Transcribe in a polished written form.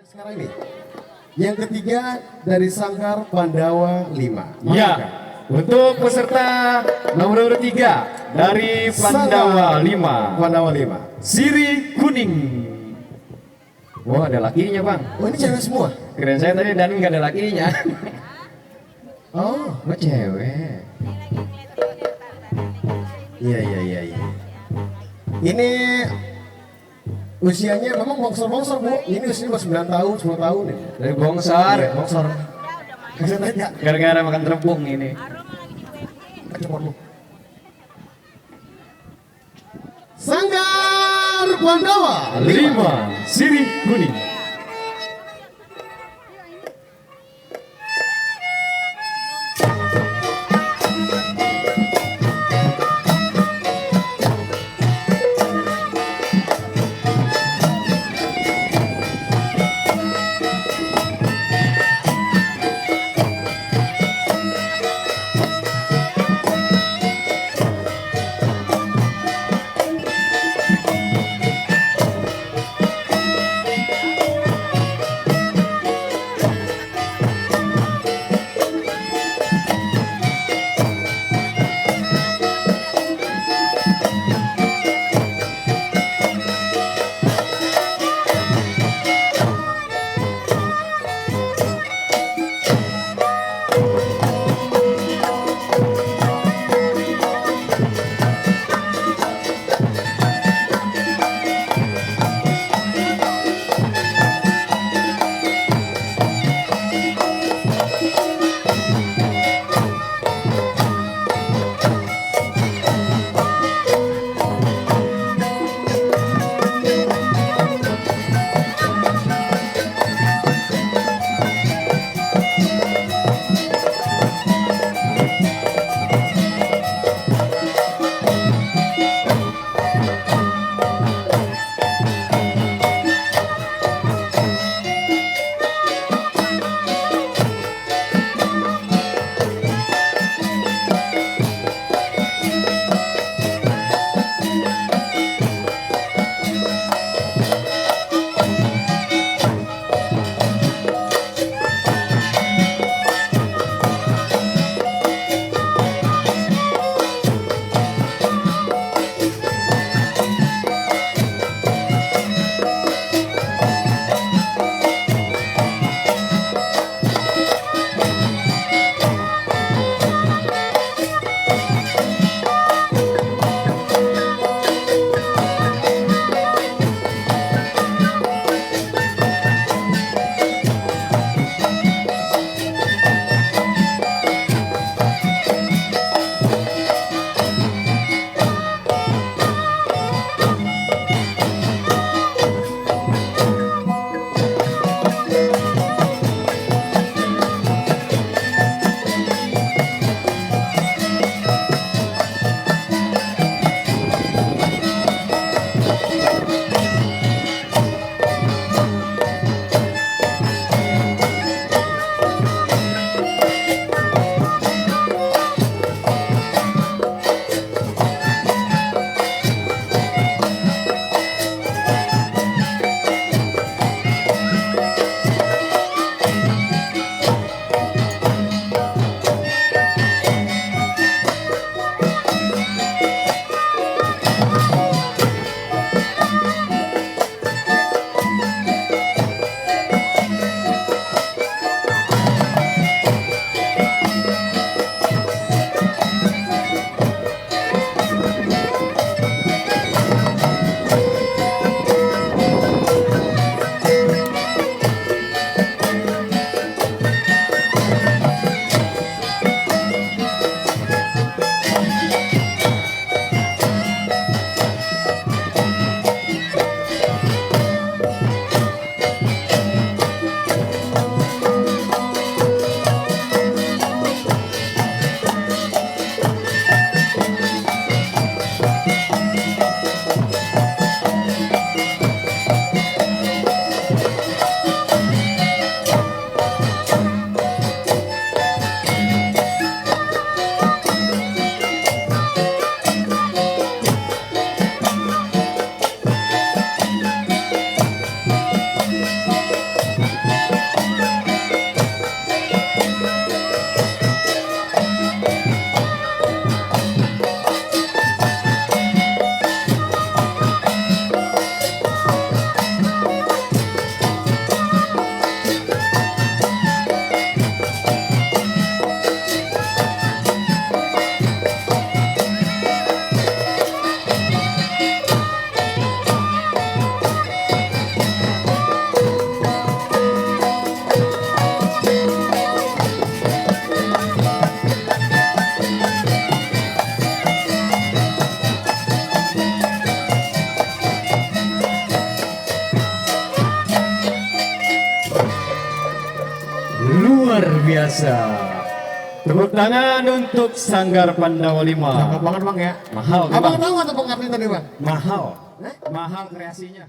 Sekarang ini, yang ketiga dari Sangkar Pandawa 5. Ya, untuk peserta nomor urut 3 dari Pandawa 5, Pandawa 5. Siri Kuning. Wah, ada lakinya bang. Oh, ini cewek semua? Keren saya tadi dan nggak ada lakinya. Oh, Cewek. iya. Ini usianya memang bongsor-bongsor bu. Ini usianya baru 9 tahun, 10 tahun ini. Dari bongsor. Iya, bongsor. Kasih tanya. Gara-gara makan terepung ini. Sangkar Pandawa 5, Siri Kuning. biasa. Tepuk tangan untuk Sanggar Pandawa 5. Cakep banget bang ya. Mahal nih, Abang Bang. tahu atau pengartian tadi bang? Mahal. Mahal kreasinya.